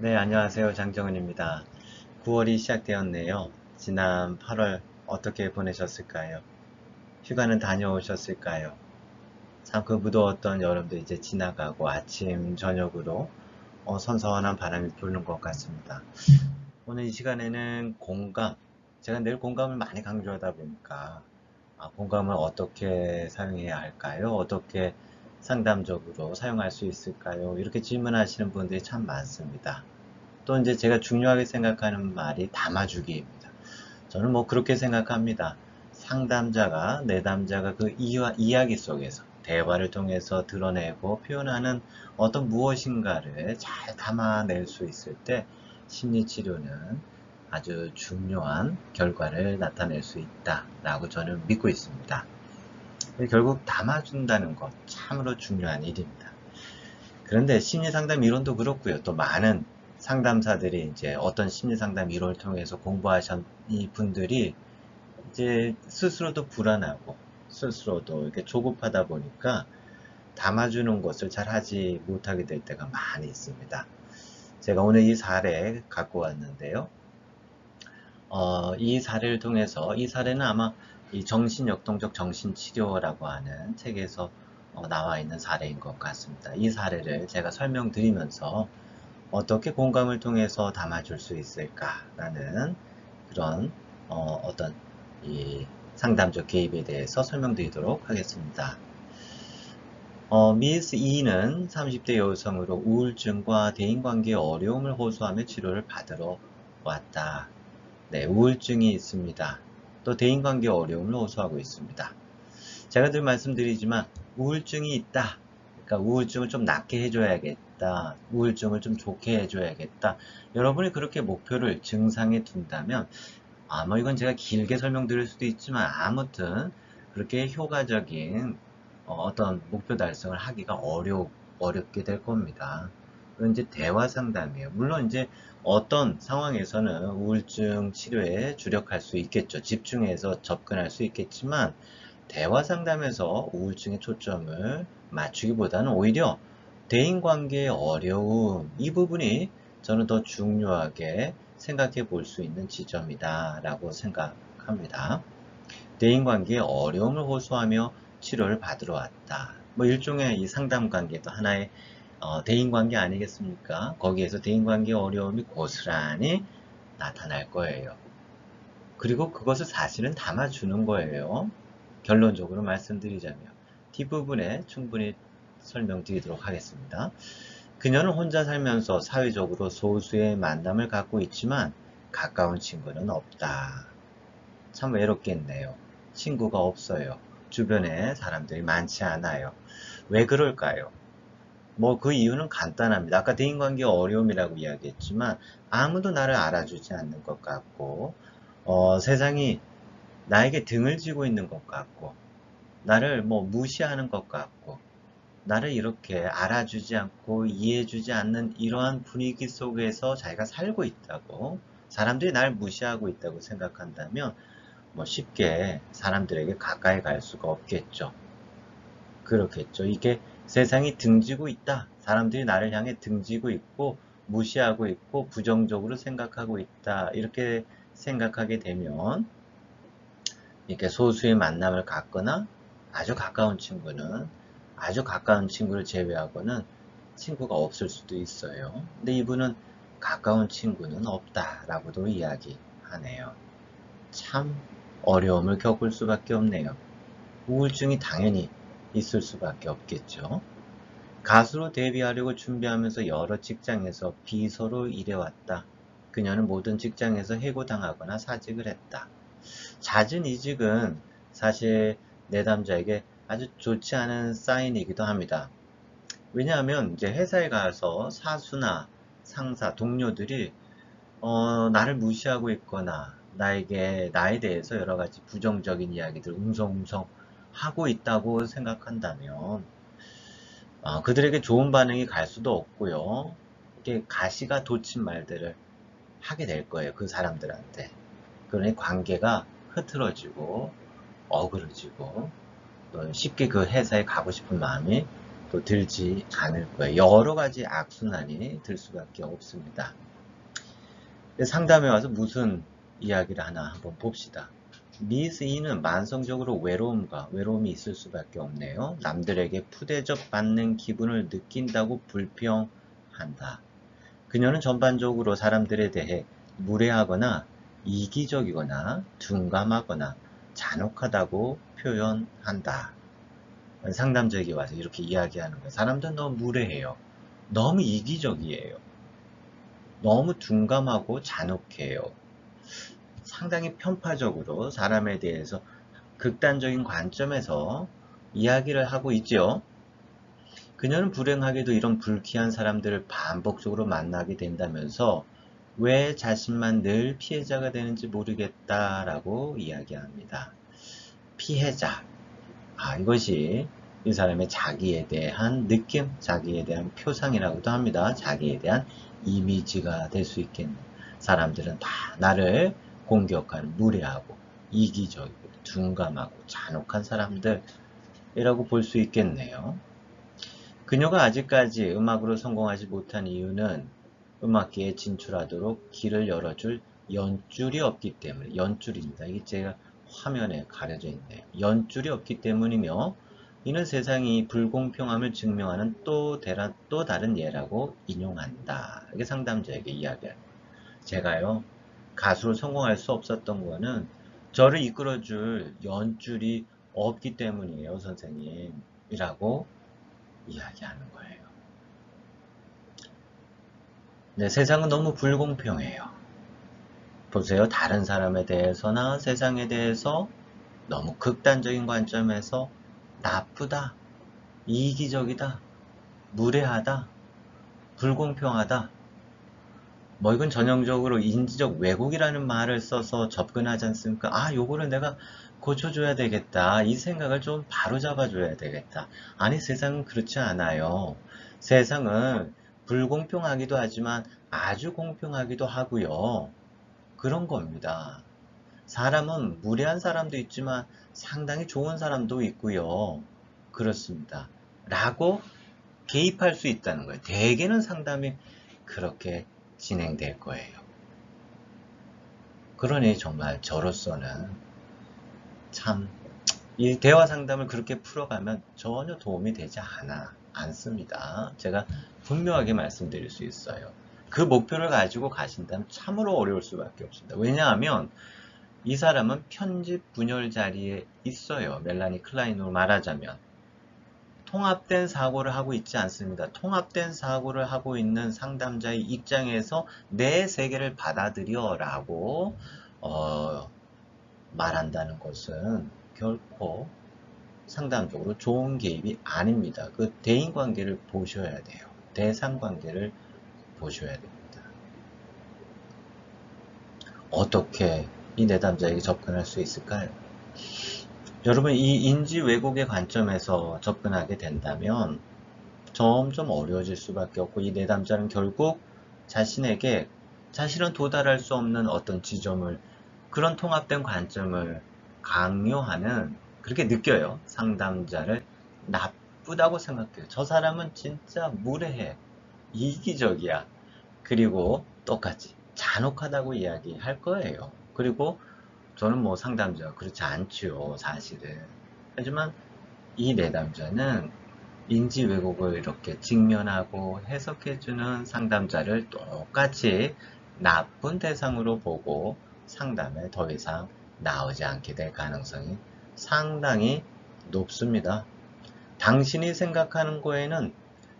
네, 안녕하세요. 장정은입니다. 9월이 시작되었네요. 지난 8월 어떻게 보내셨을까요? 휴가는 다녀오셨을까요? 참 그 무더웠던 여름도 이제 지나가고 아침, 저녁으로 선선한 바람이 부는 것 같습니다. 오늘 이 시간에는 공감, 제가 늘 공감을 많이 강조하다 보니까 공감을 어떻게 사용해야 할까요? 어떻게 상담적으로 사용할 수 있을까요? 이렇게 질문하시는 분들이 참 많습니다. 또 이제 제가 중요하게 생각하는 말이 담아주기입니다. 저는 뭐 그렇게 생각합니다. 상담자가, 내담자가 그 이야기 속에서 대화를 통해서 드러내고 표현하는 어떤 무엇인가를 잘 담아낼 수 있을 때 심리치료는 아주 중요한 결과를 나타낼 수 있다라고 저는 믿고 있습니다. 결국 담아준다는 것 참으로 중요한 일입니다. 그런데 심리상담 이론도 그렇고요. 또 많은 상담사들이 이제 어떤 심리상담 이론을 통해서 공부하신 이 분들이 이제 스스로도 불안하고 스스로도 이렇게 조급하다 보니까 담아주는 것을 잘 하지 못하게 될 때가 많이 있습니다. 제가 오늘 이 사례 갖고 왔는데요. 이 사례를 통해서 이 사례는 아마 이 정신역동적 정신치료라고 하는 책에서 나와 있는 사례인 것 같습니다. 이 사례를 제가 설명드리면서 어떻게 공감을 통해서 담아줄 수 있을까라는 그런 어떤 이 상담적 개입에 대해서 설명드리도록 하겠습니다. 미스 E는 30대 여성으로 우울증과 대인관계의 어려움을 호소하며 치료를 받으러 왔다. 네, 우울증이 있습니다. 또 대인관계 어려움을 호소하고 있습니다. 제가 늘 말씀드리지만 우울증이 있다. 그러니까 우울증을 좀 낫게 해줘야겠다. 우울증을 좀 좋게 해줘야겠다. 여러분이 그렇게 목표를 증상에 둔다면 뭐 이건 제가 길게 설명드릴 수도 있지만 아무튼 그렇게 효과적인 어떤 목표 달성을 하기가 어렵게 될 겁니다. 그건 이제 대화 상담이에요. 물론 이제 어떤 상황에서는 우울증 치료에 주력할 수 있겠죠. 집중해서 접근할 수 있겠지만 대화 상담에서 우울증에 초점을 맞추기보다는 오히려 대인관계의 어려움, 이 부분이 저는 더 중요하게 생각해 볼 수 있는 지점이다 라고 생각합니다. 대인관계의 어려움을 호소하며 치료를 받으러 왔다. 뭐 일종의 이 상담관계도 하나의 대인관계 아니겠습니까? 거기에서 대인관계의 어려움이 고스란히 나타날 거예요. 그리고 그것을 사실은 담아주는 거예요. 결론적으로 말씀드리자면 뒷부분에 충분히 설명드리도록 하겠습니다. 그녀는 혼자 살면서 사회적으로 소수의 만남을 갖고 있지만 가까운 친구는 없다. 참 외롭겠네요. 친구가 없어요. 주변에 사람들이 많지 않아요. 왜 그럴까요? 뭐 그 이유는 간단합니다. 아까 대인관계 어려움이라고 이야기했지만 아무도 나를 알아주지 않는 것 같고 세상이 나에게 등을 지고 있는 것 같고 나를 뭐 무시하는 것 같고 나를 이렇게 알아주지 않고 이해해주지 않는 이러한 분위기 속에서 자기가 살고 있다고 사람들이 날 무시하고 있다고 생각한다면 뭐 쉽게 사람들에게 가까이 갈 수가 없겠죠. 그렇겠죠. 이게 세상이 등지고 있다. 사람들이 나를 향해 등지고 있고 무시하고 있고 부정적으로 생각하고 있다. 이렇게 생각하게 되면 이렇게 소수의 만남을 갖거나 아주 가까운 친구를 제외하고는 친구가 없을 수도 있어요. 근데 이분은 가까운 친구는 없다라고도 이야기하네요. 참 어려움을 겪을 수밖에 없네요. 우울증이 당연히 있을 수밖에 없겠죠. 가수로 데뷔하려고 준비하면서 여러 직장에서 비서로 일해왔다. 그녀는 모든 직장에서 해고당하거나 사직을 했다. 잦은 이직은 사실 내담자에게 아주 좋지 않은 사인이기도 합니다. 왜냐하면 이제 회사에 가서 사수나 상사, 동료들이 나를 무시하고 있거나 나에 대해서 여러 가지 부정적인 이야기들 웅성웅성 하고 있다고 생각한다면 그들에게 좋은 반응이 갈 수도 없고요. 이렇게 가시가 돋친 말들을 하게 될 거예요. 그 사람들한테. 그러니 관계가 흐트러지고 어그러지고 또 쉽게 그 회사에 가고 싶은 마음이 또 들지 않을 거예요. 여러 가지 악순환이 들 수밖에 없습니다. 상담에 와서 무슨 이야기를 하나 한번 봅시다. 미스 E는 만성적으로 외로움이 있을 수밖에 없네요. 남들에게 푸대접 받는 기분을 느낀다고 불평한다. 그녀는 전반적으로 사람들에 대해 무례하거나 이기적이거나 둔감하거나 잔혹하다고 표현한다. 상담자에게 와서 이렇게 이야기하는 거예요. 사람들은 너무 무례해요. 너무 이기적이에요. 너무 둔감하고 잔혹해요. 상당히 편파적으로 사람에 대해서 극단적인 관점에서 이야기를 하고 있죠. 그녀는 불행하게도 이런 불쾌한 사람들을 반복적으로 만나게 된다면서 왜 자신만 늘 피해자가 되는지 모르겠다라고 이야기합니다. 피해자. 이것이 이 사람의 자기에 대한 느낌, 자기에 대한 표상이라고도 합니다. 자기에 대한 이미지가 될 수 있겠네요. 사람들은 다 나를 공격하는 무례하고 이기적이고 둔감하고 잔혹한 사람들이라고 볼 수 있겠네요. 그녀가 아직까지 음악으로 성공하지 못한 이유는 음악계에 진출하도록 길을 열어줄 연줄이 없기 때문에, 연줄입니다. 이게 제가 화면에 가려져 있네요. 연줄이 없기 때문이며, 이는 세상이 불공평함을 증명하는 또 다른 예라고 인용한다. 이게 상담자에게 이야기합니다. 제가요, 가수로 성공할 수 없었던 거는 저를 이끌어줄 연줄이 없기 때문이에요, 선생님. 이라고 이야기하는 거예요. 네, 세상은 너무 불공평해요. 보세요. 다른 사람에 대해서나 세상에 대해서 너무 극단적인 관점에서 나쁘다, 이기적이다, 무례하다, 불공평하다. 뭐 이건 전형적으로 인지적 왜곡이라는 말을 써서 접근하지 않습니까? 요거를 내가 고쳐줘야 되겠다. 이 생각을 좀 바로잡아줘야 되겠다. 아니, 세상은 그렇지 않아요. 세상은 불공평하기도 하지만 아주 공평하기도 하고요. 그런 겁니다. 사람은 무례한 사람도 있지만 상당히 좋은 사람도 있고요. 그렇습니다. 라고 개입할 수 있다는 거예요. 대개는 상담이 그렇게 진행될 거예요. 그러니 정말 저로서는 참 이 대화 상담을 그렇게 풀어가면 전혀 도움이 되지 않습니다. 제가 분명하게 말씀드릴 수 있어요. 그 목표를 가지고 가신다면 참으로 어려울 수밖에 없습니다. 왜냐하면 이 사람은 편집 분열 자리에 있어요. 멜라니 클라인으로 말하자면. 통합된 사고를 하고 있지 않습니다. 통합된 사고를 하고 있는 상담자의 입장에서 내 세계를 받아들여 라고 말한다는 것은 결코 상담적으로 좋은 개입이 아닙니다. 그 대인관계를 보셔야 돼요. 대상관계를 보셔야 됩니다. 어떻게 이 내담자에게 접근할 수 있을까요? 여러분, 이 인지 왜곡의 관점에서 접근하게 된다면 점점 어려워질 수밖에 없고, 이 내담자는 결국 자신에게 자신은 도달할 수 없는 어떤 지점을, 그런 통합된 관점을 강요하는, 그렇게 느껴요. 상담자를 나쁘다고 생각해요. 저 사람은 진짜 무례해, 이기적이야, 그리고 똑같이 잔혹하다고 이야기할 거예요. 그리고 저는 뭐 상담자가 그렇지 않죠, 사실은. 하지만 이 내담자는 인지 왜곡을 이렇게 직면하고 해석해주는 상담자를 똑같이 나쁜 대상으로 보고 상담에 더 이상 나오지 않게 될 가능성이 상당히 높습니다. 당신이 생각하는 거에는,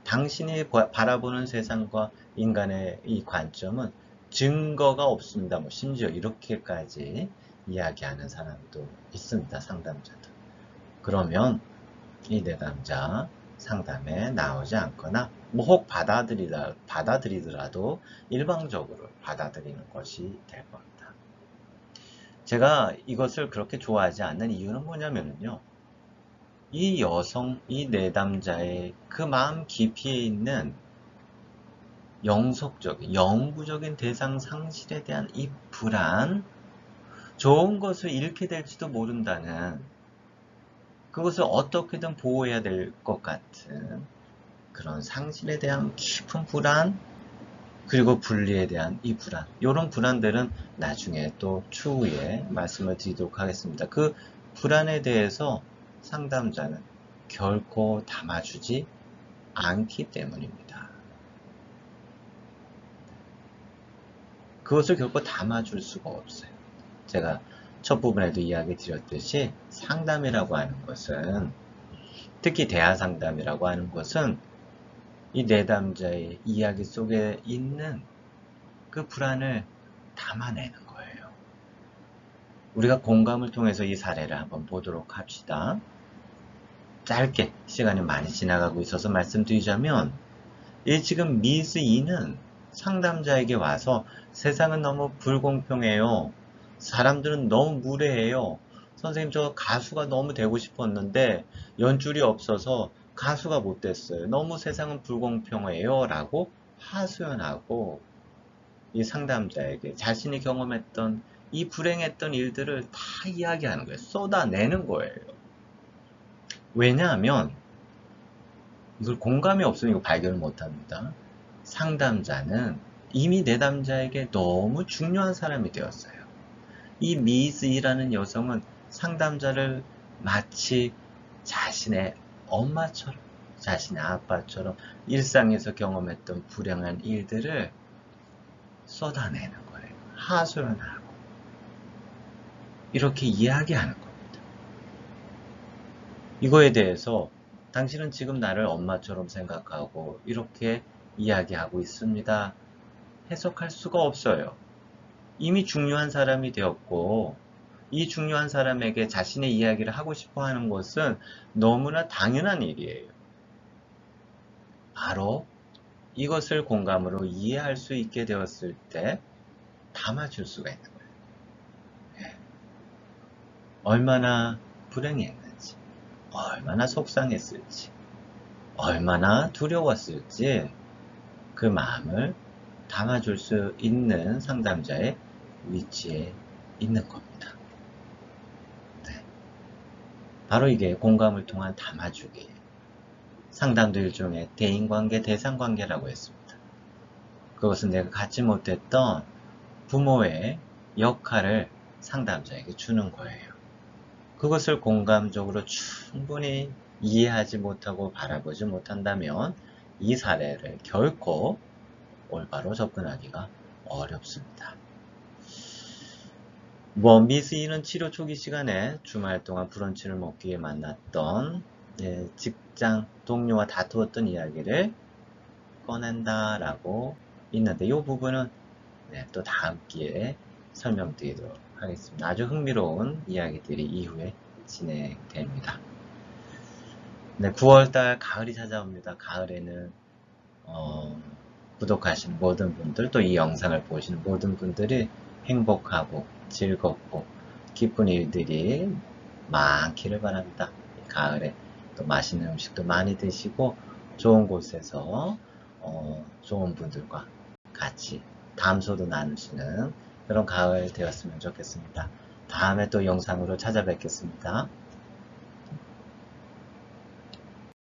당신이 바라보는 세상과 인간의 이 관점은 증거가 없습니다. 뭐 심지어 이렇게까지 이야기하는 사람도 있습니다. 상담자도. 그러면 이 내담자 상담에 나오지 않거나 뭐 혹 받아들이더라도 일방적으로 받아들이는 것이 될 겁니다. 제가 이것을 그렇게 좋아하지 않는 이유는 뭐냐면요, 이 여성, 이 내담자의 그 마음 깊이에 있는 영속적인, 영구적인 대상 상실에 대한 이 불안, 좋은 것을 잃게 될지도 모른다는, 그것을 어떻게든 보호해야 될 것 같은 그런 상실에 대한 깊은 불안, 그리고 분리에 대한 이 불안, 이런 불안들은 나중에 또 추후에 말씀을 드리도록 하겠습니다. 그 불안에 대해서 상담자는 결코 담아주지 않기 때문입니다. 그것을 결코 담아줄 수가 없어요. 제가 첫 부분에도 이야기 드렸듯이 상담이라고 하는 것은, 특히 대화 상담이라고 하는 것은 이 내담자의 이야기 속에 있는 그 불안을 담아내는 거예요. 우리가 공감을 통해서 이 사례를 한번 보도록 합시다. 짧게 시간이 많이 지나가고 있어서 말씀드리자면, 이 지금 미스 E는 상담자에게 와서 세상은 너무 불공평해요. 사람들은 너무 무례해요. 선생님, 저 가수가 너무 되고 싶었는데 연줄이 없어서 가수가 못 됐어요. 너무 세상은 불공평해요. 라고 하소연하고, 이 상담자에게 자신이 경험했던 이 불행했던 일들을 다 이야기하는 거예요. 쏟아내는 거예요. 왜냐하면 이걸 공감이 없으면 이거 발견을 못합니다. 상담자는 이미 내담자에게 너무 중요한 사람이 되었어요. 이 미스 E라는 여성은 상담자를 마치 자신의 엄마처럼, 자신의 아빠처럼 일상에서 경험했던 불행한 일들을 쏟아내는 거예요. 하소연하고 이렇게 이야기하는 겁니다. 이거에 대해서 당신은 지금 나를 엄마처럼 생각하고 이렇게 이야기하고 있습니다. 해석할 수가 없어요. 이미 중요한 사람이 되었고, 이 중요한 사람에게 자신의 이야기를 하고 싶어 하는 것은 너무나 당연한 일이에요. 바로 이것을 공감으로 이해할 수 있게 되었을 때 담아줄 수가 있는 거예요. 얼마나 불행했는지, 얼마나 속상했을지, 얼마나 두려웠을지 그 마음을 담아줄 수 있는 상담자의 위치에 있는 겁니다. 네. 바로 이게 공감을 통한 담아주기. 상담도 일종의 대인관계, 대상관계라고 했습니다. 그것은 내가 갖지 못했던 부모의 역할을 상담자에게 주는 거예요. 그것을 공감적으로 충분히 이해하지 못하고 바라보지 못한다면 이 사례를 결코 올바로 접근하기가 어렵습니다. 미스 E는 치료 초기 시간에 주말 동안 브런치를 먹기 위해 만났던 직장 동료와 다투었던 이야기를 꺼낸다라고 있는데, 이 부분은 또 다음 기회에 설명드리도록 하겠습니다. 아주 흥미로운 이야기들이 이후에 진행됩니다. 9월달 가을이 찾아옵니다. 가을에는 구독하신 모든 분들, 또 이 영상을 보시는 모든 분들이 행복하고 즐겁고 기쁜 일들이 많기를 바랍니다. 가을에 또 맛있는 음식도 많이 드시고 좋은 곳에서 좋은 분들과 같이 담소도 나누시는 그런 가을 되었으면 좋겠습니다. 다음에 또 영상으로 찾아뵙겠습니다.